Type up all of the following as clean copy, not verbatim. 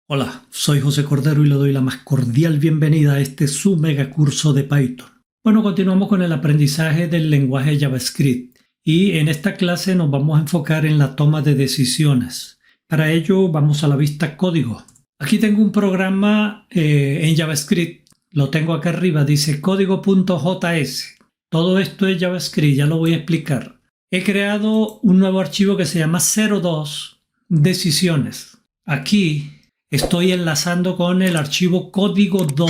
Hola, soy José Cordero y le doy la más cordial bienvenida a este su mega curso de Python. Bueno, continuamos con el aprendizaje del lenguaje JavaScript y en esta clase nos vamos a enfocar en la toma de decisiones. Para ello vamos a la vista código. Aquí tengo un programa en JavaScript, lo tengo acá arriba, dice código.js. Todo esto es JavaScript, ya lo voy a explicar. He creado un nuevo archivo que se llama 02 decisiones. Aquí estoy enlazando con el archivo código 2.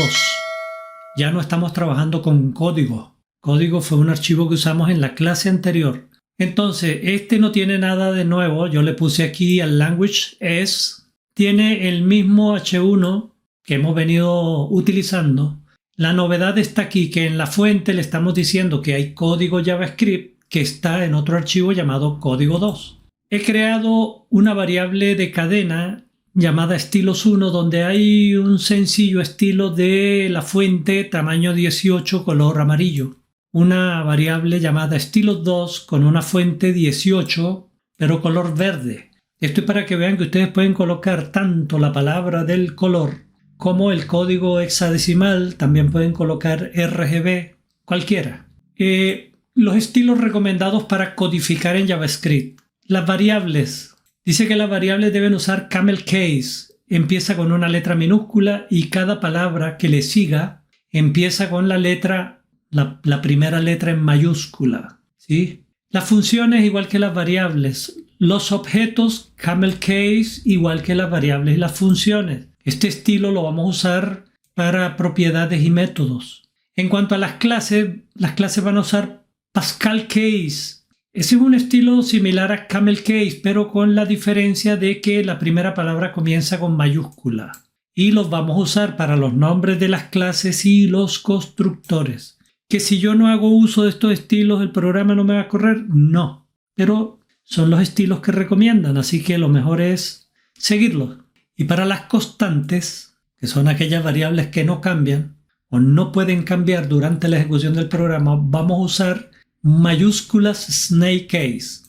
Ya no estamos trabajando con código. Código fue un archivo que usamos en la clase anterior. Entonces, este no tiene nada de nuevo. Yo le puse aquí al language es. Tiene el mismo H1 que hemos venido utilizando. La novedad está aquí, que en la fuente le estamos diciendo que hay código JavaScript que está en otro archivo llamado código 2. He creado una variable de cadena llamada estilos1, donde hay un sencillo estilo de la fuente tamaño 18 color amarillo. Una variable llamada estilos2 con una fuente 18 pero color verde. Esto es para que vean que ustedes pueden colocar tanto la palabra del color como el código hexadecimal. También pueden colocar RGB, cualquiera. Los estilos recomendados para codificar en JavaScript. Las variables. Dice que las variables deben usar camel case. Empieza con una letra minúscula y cada palabra que le siga empieza con la letra, la primera letra en mayúscula, ¿sí? Las funciones igual que las variables. Los objetos camel case igual que las variables y las funciones. Este estilo lo vamos a usar para propiedades y métodos. En cuanto a las clases van a usar Pascal case. Ese es un estilo similar a camel case, pero con la diferencia de que la primera palabra comienza con mayúscula. Y los vamos a usar para los nombres de las clases y los constructores. ¿Que si yo no hago uso de estos estilos el programa no me va a correr? No, pero son los estilos que recomiendan, así que lo mejor es seguirlos. Y para las constantes, que son aquellas variables que no cambian o no pueden cambiar durante la ejecución del programa, vamos a usar mayúsculas snake case.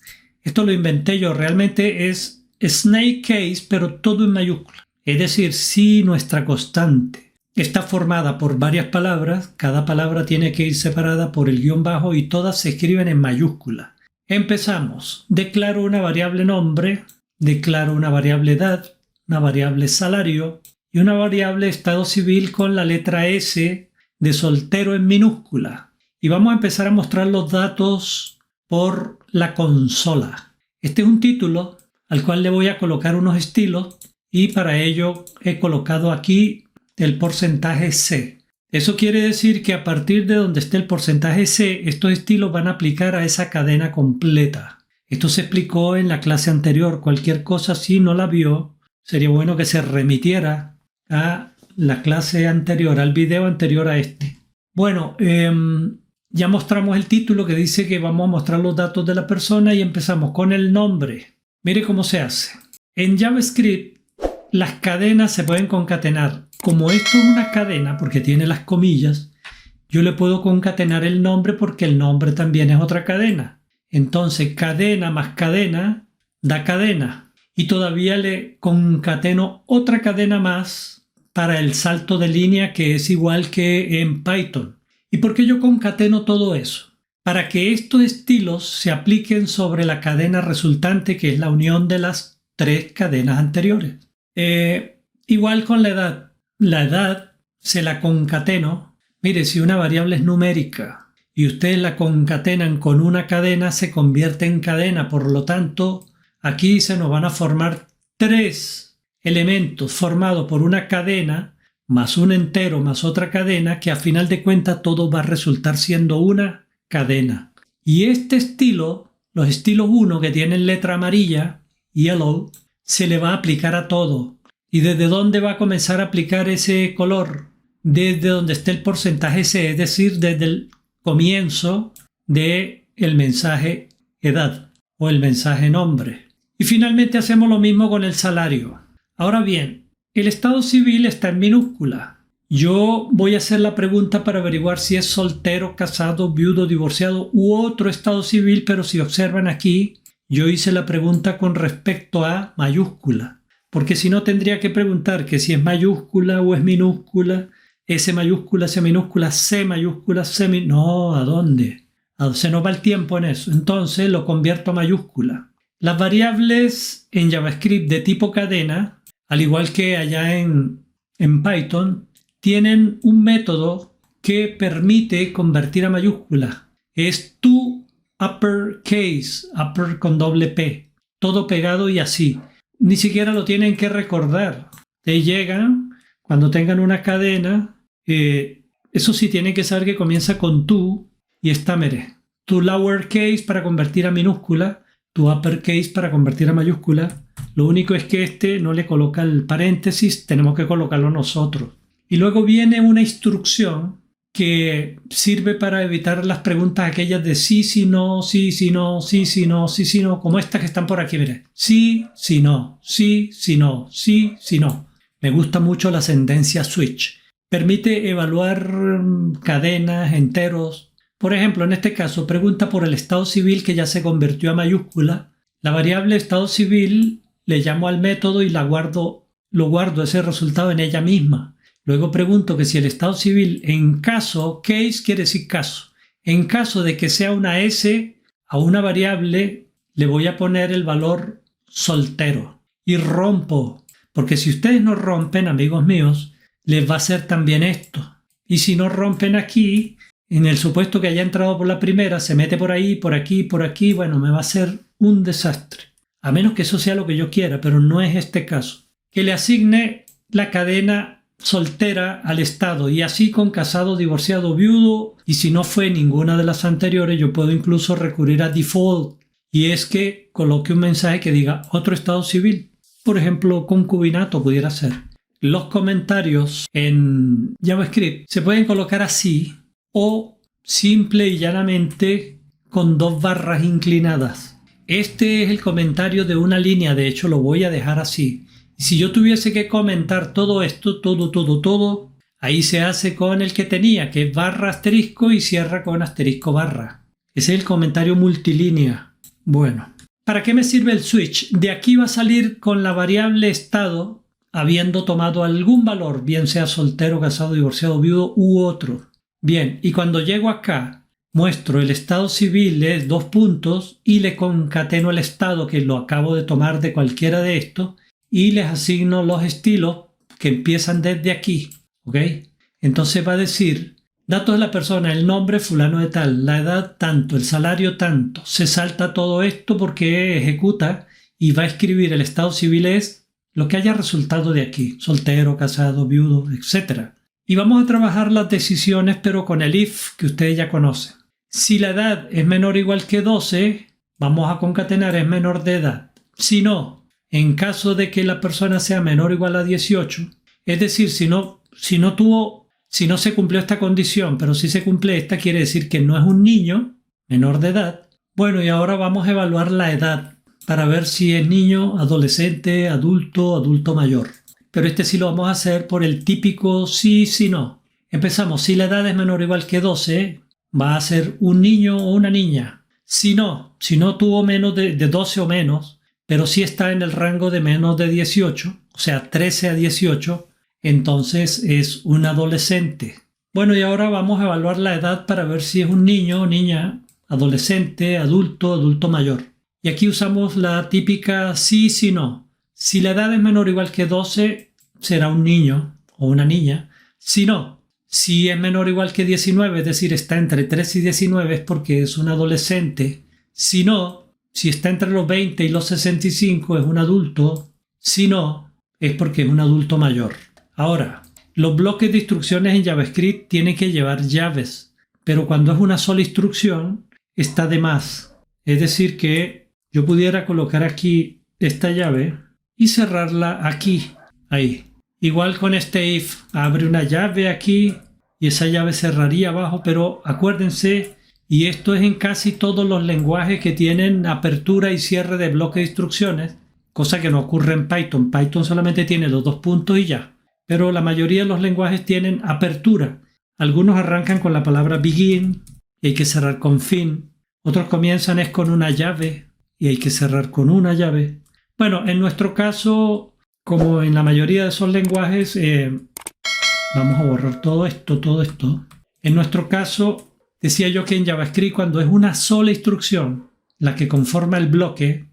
Esto lo inventé yo, realmente es snake case, pero todo en mayúscula. Es decir, si nuestra constante está formada por varias palabras, cada palabra tiene que ir separada por el guión bajo y todas se escriben en mayúscula. Empezamos. Declaro una variable nombre, declaro una variable edad, una variable salario y una variable estado civil con la letra S de soltero en minúscula. Y vamos a empezar a mostrar los datos por la consola. Este es un título al cual le voy a colocar unos estilos y para ello he colocado aquí el porcentaje C. Eso quiere decir que a partir de donde esté el porcentaje C, estos estilos van a aplicar a esa cadena completa. Esto se explicó en la clase anterior. Cualquier cosa, si no la vio, sería bueno que se remitiera a la clase anterior, al video anterior a este. Bueno, ya mostramos el título que dice que vamos a mostrar los datos de la persona y empezamos con el nombre. Mire cómo se hace. En JavaScript las cadenas se pueden concatenar. Como esto es una cadena porque tiene las comillas, yo le puedo concatenar el nombre porque el nombre también es otra cadena. Entonces cadena más cadena da cadena. Y todavía le concateno otra cadena más para el salto de línea que es igual que en Python. ¿Y por qué yo concateno todo eso? Para que estos estilos se apliquen sobre la cadena resultante, que es la unión de las tres cadenas anteriores. Igual con la edad. La edad se la concateno. Mire, si una variable es numérica y ustedes la concatenan con una cadena, se convierte en cadena. Por lo tanto, aquí se nos van a formar tres elementos formados por una cadena más un entero, más otra cadena, que a final de cuentas todo va a resultar siendo una cadena. Y este estilo, los estilos 1 que tienen letra amarilla, yellow, se le va a aplicar a todo. ¿Y desde dónde va a comenzar a aplicar ese color? Desde donde esté el porcentaje C, es decir, desde el comienzo del mensaje edad o el mensaje nombre. Y finalmente hacemos lo mismo con el salario. Ahora bien, el estado civil está en minúscula. Yo voy a hacer la pregunta para averiguar si es soltero, casado, viudo, divorciado u otro estado civil, pero si observan aquí, yo hice la pregunta con respecto a mayúscula. porque si no tendría que preguntar que si es mayúscula o es minúscula, S mayúscula, C minúscula, C mayúscula, No, ¿a dónde? Se nos va el tiempo en eso. Entonces lo convierto a mayúscula. Las variables en JavaScript de tipo cadena, al igual que allá en Python, tienen un método que permite convertir a mayúscula. Es toUpperCase, upper con doble P, todo pegado y así. Ni siquiera lo tienen que recordar. Te llegan, cuando tengan una cadena, eso sí tienen que saber que comienza con tu y está mere. Tu lowercase para convertir a minúscula, tu uppercase para convertir a mayúscula. Lo único es que este no le coloca el paréntesis, tenemos que colocarlo nosotros. Y luego viene una instrucción que sirve para evitar las preguntas aquellas de sí, sí, no, sí, sí, no, sí, sí, no, sí, sí, no, como estas que están por aquí, mire. Sí, sí, no, sí, sí, no, sí, sí, no. Me gusta mucho la sentencia switch. Permite evaluar cadenas, enteros. Por ejemplo, en este caso, pregunta por el estado civil que ya se convirtió a mayúscula. La variable estado civil le llamo al método y lo guardo ese resultado en ella misma. Luego pregunto que si el estado civil en caso, case quiere decir caso, en caso de que sea una S a una variable, le voy a poner el valor soltero y rompo, porque si ustedes no rompen, amigos míos, les va a hacer también esto. Y si no rompen aquí, en el supuesto que haya entrado por la primera, se mete por ahí, por aquí, bueno, me va a hacer un desastre. A menos que eso sea lo que yo quiera, pero no es este caso. Que le asigne la cadena soltera al estado y así con casado, divorciado, viudo, y si no fue ninguna de las anteriores, yo puedo incluso recurrir a default, y es que coloque un mensaje que diga otro estado civil. Por ejemplo, concubinato pudiera ser. Los comentarios en JavaScript se pueden colocar así o simple y llanamente con 2 barras inclinadas. Este es el comentario de una línea, de hecho lo voy a dejar así. Y si yo tuviese que comentar todo esto, todo, ahí se hace con el que tenía, que es barra asterisco y cierra con asterisco barra. Ese es el comentario multilínea. Bueno, ¿para qué me sirve el switch? De aquí va a salir con la variable estado habiendo tomado algún valor, bien sea soltero, casado, divorciado, viudo u otro. Bien, y cuando llego acá, muestro el estado civil es 2 puntos y le concateno el estado que lo acabo de tomar de cualquiera de estos y les asigno los estilos que empiezan desde aquí, ¿ok? Entonces va a decir datos de la persona, el nombre fulano de tal, la edad tanto, el salario tanto. Se salta todo esto porque ejecuta y va a escribir el estado civil es lo que haya resultado de aquí, soltero, casado, viudo, etc. Y vamos a trabajar las decisiones pero con el if que ustedes ya conocen. Si la edad es menor o igual que 12, vamos a concatenar es menor de edad. Si no, en caso de que la persona sea menor o igual a 18, es decir, si no se cumplió esta condición, pero si se cumple esta, quiere decir que no es un niño menor de edad. Bueno, y ahora vamos a evaluar la edad para ver si es niño, adolescente, adulto, adulto mayor. Pero este sí lo vamos a hacer por el típico sí, sí, no. Empezamos, si la edad es menor o igual que 12, va a ser un niño o una niña. Si no tuvo menos de 12 o menos, pero sí está en el rango de menos de 18, o sea, 13 a 18, entonces es un adolescente. Bueno, y ahora vamos a evaluar la edad para ver si es un niño o niña, adolescente, adulto, adulto mayor. Y aquí usamos la típica sí, sí, no. Si la edad es menor o igual que 12, será un niño o una niña. Si no, si es menor o igual que 19, es decir, está entre 13 y 19, es porque es un adolescente. Si no, si está entre los 20 y los 65, es un adulto. Si no, es porque es un adulto mayor. Ahora, los bloques de instrucciones en JavaScript tienen que llevar llaves, pero cuando es una sola instrucción, está de más. Es decir que yo pudiera colocar aquí esta llave y cerrarla aquí, ahí. Igual con este if, abre una llave aquí y esa llave cerraría abajo, pero acuérdense, y esto es en casi todos los lenguajes que tienen apertura y cierre de bloques de instrucciones, cosa que no ocurre en Python. Python solamente tiene los 2 puntos y ya. Pero la mayoría de los lenguajes tienen apertura. Algunos arrancan con la palabra begin y hay que cerrar con fin. Otros comienzan es con una llave y hay que cerrar con una llave. Bueno, en nuestro caso, como en la mayoría de esos lenguajes, vamos a borrar todo esto. En nuestro caso, decía yo que en JavaScript, cuando es una sola instrucción la que conforma el bloque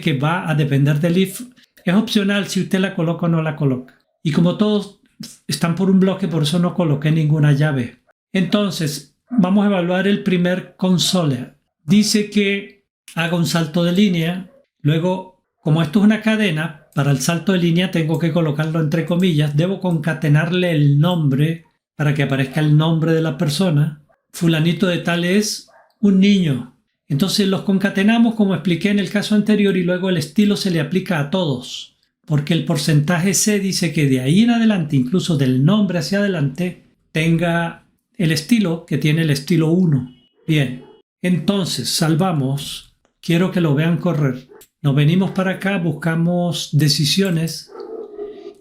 que va a depender del if, es opcional si usted la coloca o no la coloca. Y como todos están por un bloque, por eso no coloqué ninguna llave. Entonces, vamos a evaluar el primer console. Dice que haga un salto de línea. Luego, como esto es una cadena, para el salto de línea tengo que colocarlo entre comillas. Debo concatenarle el nombre para que aparezca el nombre de la persona. Fulanito de tal es un niño. Entonces los concatenamos como expliqué en el caso anterior y luego el estilo se le aplica a todos. Porque el porcentaje C dice que de ahí en adelante, incluso del nombre hacia adelante, tenga el estilo que tiene el estilo 1. Bien, entonces salvamos. Quiero que lo vean correr. Nos venimos para acá, buscamos decisiones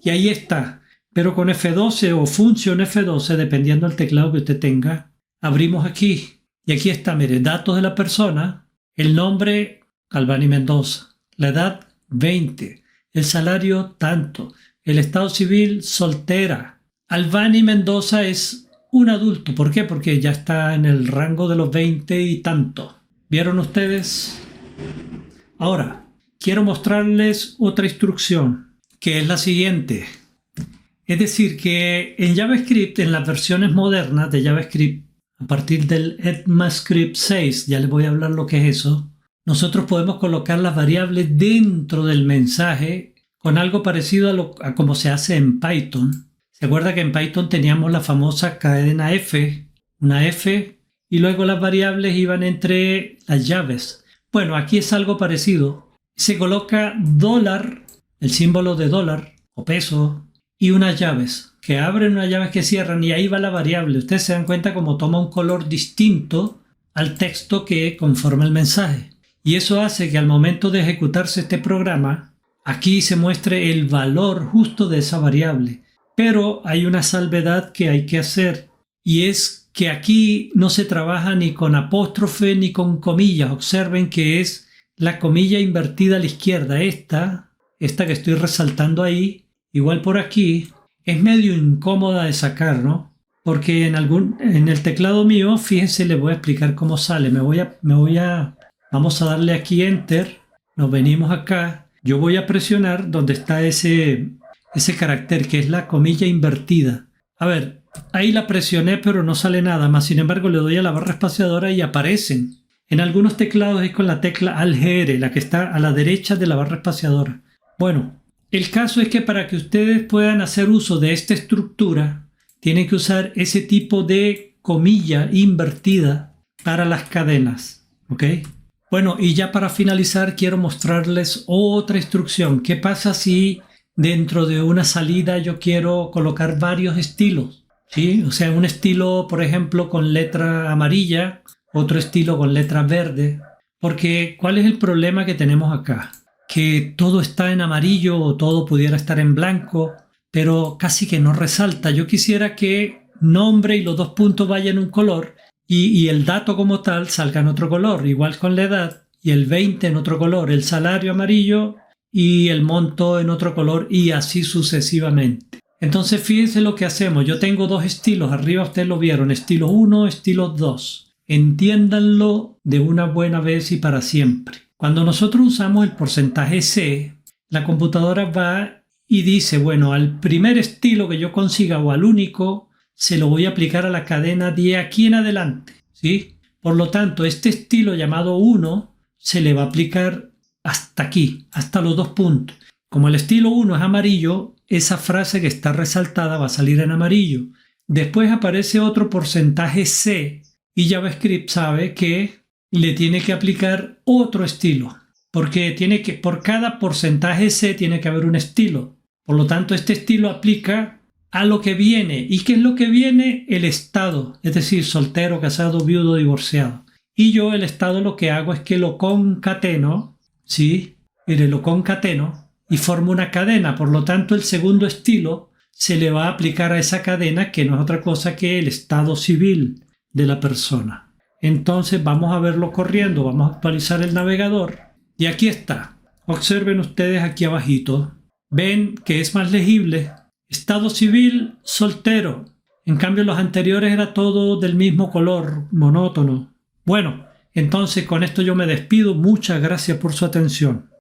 y ahí está. Pero con F12 o función F12, dependiendo del teclado que usted tenga, abrimos aquí. Y aquí está, mire, datos de la persona, el nombre, Albany Mendoza, la edad, 20, el salario, tanto, el estado civil, soltera. Albany Mendoza es un adulto. ¿Por qué? Porque ya está en el rango de los 20 y tanto. ¿Vieron ustedes? Ahora, quiero mostrarles otra instrucción, que es la siguiente. Es decir, que en JavaScript, en las versiones modernas de JavaScript, a partir del ECMAScript 6, ya les voy a hablar lo que es eso, nosotros podemos colocar las variables dentro del mensaje con algo parecido a como se hace en Python. ¿Se acuerda que en Python teníamos la famosa cadena F, una F, y luego las variables iban entre las llaves? Bueno, aquí es algo parecido. Se coloca $, el símbolo de dólar o peso, y unas llaves que abren, unas llaves que cierran, y ahí va la variable. Ustedes se dan cuenta cómo toma un color distinto al texto que conforma el mensaje. Y eso hace que al momento de ejecutarse este programa, aquí se muestre el valor justo de esa variable. Pero hay una salvedad que hay que hacer, y es que aquí no se trabaja ni con apóstrofe ni con comillas. Observen que es la comilla invertida a la izquierda. Esta que estoy resaltando ahí, igual por aquí, es medio incómoda de sacar, ¿no? Porque en el teclado mío, fíjense, les voy a explicar cómo sale. Vamos a darle aquí Enter, nos venimos acá, yo voy a presionar donde está ese carácter que es la comilla invertida. A ver, ahí la presioné pero no sale nada más, sin embargo le doy a la barra espaciadora y aparecen. En algunos teclados es con la tecla Alt-G, la que está a la derecha de la barra espaciadora. Bueno, el caso es que para que ustedes puedan hacer uso de esta estructura, tienen que usar ese tipo de comilla invertida para las cadenas, ¿ok? Bueno, y ya para finalizar quiero mostrarles otra instrucción. ¿Qué pasa si dentro de una salida yo quiero colocar varios estilos? ¿Sí? O sea, un estilo, por ejemplo, con letra amarilla, otro estilo con letra verde. Porque, ¿cuál es el problema que tenemos acá? Que todo está en amarillo o todo pudiera estar en blanco, pero casi que no resalta. Yo quisiera que nombre y los dos puntos vayan en un color y el dato como tal salga en otro color, igual con la edad, y el 20 en otro color, el salario amarillo y el monto en otro color, y así sucesivamente. Entonces fíjense lo que hacemos. Yo tengo dos estilos, arriba ustedes lo vieron, estilo 1, estilo 2. Entiéndanlo de una buena vez y para siempre. Cuando nosotros usamos el porcentaje C, la computadora va y dice, bueno, al primer estilo que yo consiga o al único, se lo voy a aplicar a la cadena de aquí en adelante, ¿sí? Por lo tanto, este estilo llamado 1 se le va a aplicar hasta aquí, hasta los dos puntos. Como el estilo 1 es amarillo, esa frase que está resaltada va a salir en amarillo. Después aparece otro porcentaje C y JavaScript sabe que le tiene que aplicar otro estilo, porque por cada porcentaje C tiene que haber un estilo. Por lo tanto, este estilo aplica a lo que viene. ¿Y qué es lo que viene? El estado, es decir, soltero, casado, viudo, divorciado. Y yo el estado lo que hago es que lo concateno, ¿sí? Mire, lo concateno y formo una cadena. Por lo tanto, el segundo estilo se le va a aplicar a esa cadena, que no es otra cosa que el estado civil de la persona. Entonces vamos a verlo corriendo, vamos a actualizar el navegador y aquí está. Observen ustedes aquí abajito, Ven que es más legible. Estado civil, soltero. En cambio, los anteriores era todo del mismo color, monótono. Bueno, entonces con esto yo me despido. Muchas gracias por su atención.